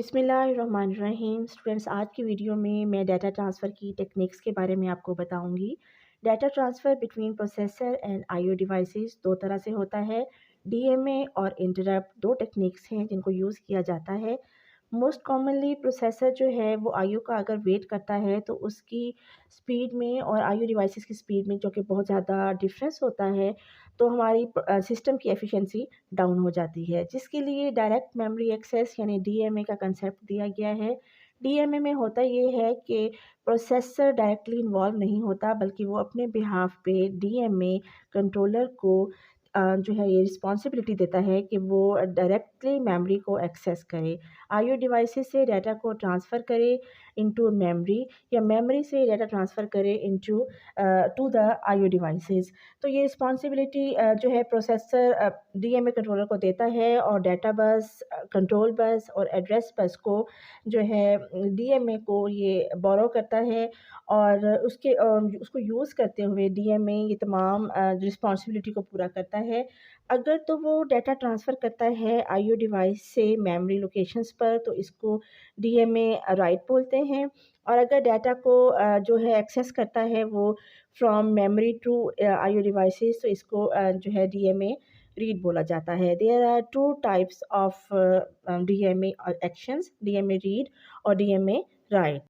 बिस्मिल्लाहिर्रहमानिर्रहीम। स्टूडेंट्स, आज की वीडियो में मैं डाटा ट्रांसफ़र की टेक्निक्स के बारे में आपको बताऊंगी। Data transfer between processor and IO devices दो तरह से होता है। डीएमए और इंटरप्ट दो टेक्निक्स हैं जिनको यूज़ किया जाता है। मोस्ट कॉमनली प्रोसेसर जो है वो आईओ का अगर वेट करता है तो उसकी स्पीड में और आईओ डिवाइसेस की स्पीड में जो कि बहुत ज़्यादा डिफरेंस होता है, तो हमारी सिस्टम की एफिशिएंसी डाउन हो जाती है, जिसके लिए डायरेक्ट मेमोरी एक्सेस यानी डीएमए का कंसेप्ट दिया गया है। डीएमए में होता ये है कि प्रोसेसर डायरेक्टली इन्वॉल्व नहीं होता, बल्कि वो अपने बिहाफ पे डीएमए कंट्रोलर को जो है ये रिस्पॉन्सिबिलिटी देता है कि वो डायरेक्टली मेमोरी को एक्सेस करे, आईओ डिवाइसेस से डाटा को ट्रांसफ़र करे इनटू मेमोरी, या मेमोरी से डाटा ट्रांसफ़र करे into two the IO devices. तो ये रिस्पॉन्सिबिलिटी जो है प्रोसेसर डीएमए कंट्रोलर को देता है, और डाटा बस, कंट्रोल बस और एड्रेस बस को जो है डीएमए को ये बोरो करता है, और उसको यूज़ करते हुए डीएमए ये तमाम रिस्पॉन्सिबिलिटी को पूरा करता है। अगर तो वो डाटा ट्रांसफ़र करता है आईओ डिवाइस से मेमोरी लोकेशंस पर, तो इसको डीएमए राइट बोलते हैं। और अगर डाटा को जो है एक्सेस करता है वो from memory to IO devices, तो इसको जो है डीएमए रीड बोला जाता है। There are two types of DMA actions, DMA read और डीएमए राइट।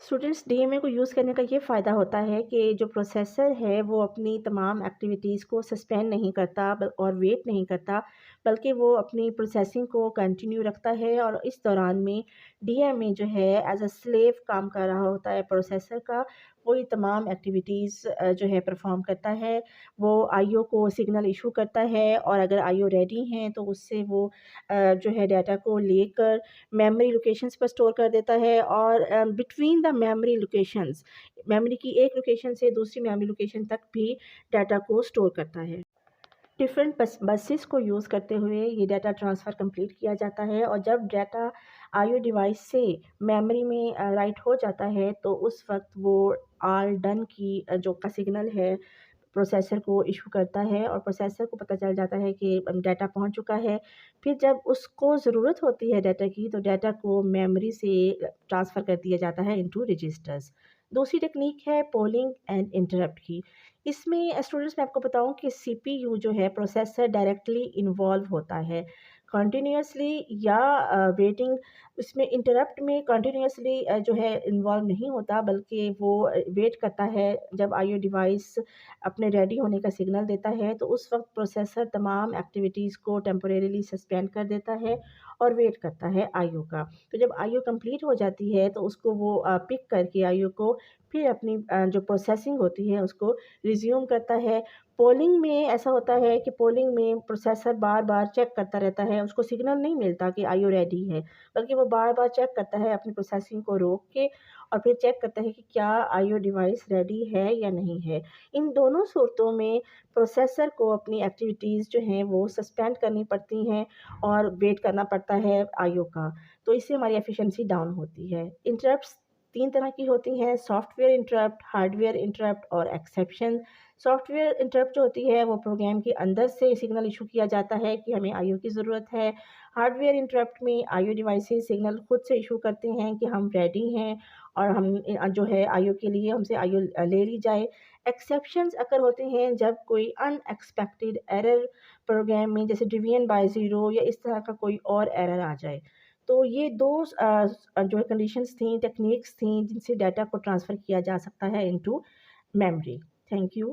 स्टूडेंट्स, डीएमए को यूज़ करने का ये फ़ायदा होता है कि जो प्रोसेसर है वो अपनी तमाम एक्टिविटीज़ को सस्पेंड नहीं करता और वेट नहीं करता, बल्कि वो अपनी प्रोसेसिंग को कंटिन्यू रखता है, और इस दौरान में डीएमए जो है एज अ स्लेव काम कर रहा होता है प्रोसेसर का। वो ये तमाम एक्टिविटीज़ जो है परफॉर्म करता है। वो आईओ को सिग्नल इशू करता है, और अगर आईओ रेडी हैं तो उससे वो जो है डाटा को लेकर मेमोरी लोकेशंस पर स्टोर कर देता है, और between the memory locations, memory की एक लोकेशन से दूसरी मेमोरी लोकेशन तक भी डाटा को स्टोर करता है। डिफरेंट बसेस को यूज़ करते हुए ये डाटा ट्रांसफ़र कंप्लीट किया जाता है, और जब डाटा आईओ डिवाइस से मेमोरी में राइट हो जाता है, तो उस वक्त वो ऑल डन की जो का सिग्नल है प्रोसेसर को इशू करता है, और प्रोसेसर को पता चल जाता है कि डाटा पहुंच चुका है। फिर जब उसको ज़रूरत होती है डाटा की, तो डाटा को मेमोरी से ट्रांसफ़र कर दिया जाता है इनटू रजिस्टर्स। दूसरी टेक्निक है पोलिंग एंड इंटरप्ट की। इसमें स्टूडेंट्स, मैं आपको बताऊं कि सीपीयू जो है प्रोसेसर डायरेक्टली इन्वॉल्व होता है कंटिन्यूसली या वेटिंग। इसमें इंटरप्ट में कंटिन्यूसली जो है इन्वॉल्व नहीं होता, बल्कि वो वेट करता है जब आईओ डिवाइस अपने रेडी होने का सिग्नल देता है, तो उस वक्त प्रोसेसर तमाम एक्टिविटीज़ को टेम्परेरीली सस्पेंड कर देता है और वेट करता है आईओ का। तो जब आईओ कंप्लीट हो जाती है, तो उसको वो पिक करके आईओ को फिर अपनी जो प्रोसेसिंग होती है उसको रिज्यूम करता है। पोलिंग में ऐसा होता है कि पोलिंग में प्रोसेसर बार बार चेक करता रहता है, उसको सिग्नल नहीं मिलता कि आईओ रेडी है, बल्कि वो बार बार चेक करता है अपनी प्रोसेसिंग को रोक के, और फिर चेक करता है कि क्या आईओ डिवाइस रेडी है या नहीं है। इन दोनों सूरतों में प्रोसेसर को अपनी एक्टिविटीज़ जो हैं वो सस्पेंड करनी पड़ती हैं, और वेट करना पड़ता है आईओ का। तो इससे हमारी एफिशिएंसी डाउन होती है। इंटरप्ट्स तीन तरह की होती हैं: सॉफ्टवेयर इंटरप्ट, हार्डवेयर इंटरप्ट और एक्सेप्शन। सॉफ्टवेयर इंटरप्ट जो होती है वो प्रोग्राम के अंदर से सिग्नल इशू किया जाता है कि हमें आईओ की ज़रूरत है। हार्डवेयर इंटरप्ट में आईओ डिवाइसेस सिग्नल खुद से इशू करते हैं कि हम रेडी हैं, और हम जो है आईओ के लिए हमसे आईओ ले ली जाए। एक्सेप्शंस अगर होते हैं जब कोई अनएक्सपेक्टेड एरर प्रोग्राम में, जैसे डिवीजन बाय ज़ीरो या इस तरह का कोई और एरर आ जाए। तो ये दो जो है कंडीशंस थी, टेक्निक्स थी, जिनसे डाटा को ट्रांसफ़र किया जा सकता है इनटू मेमोरी। Thank you.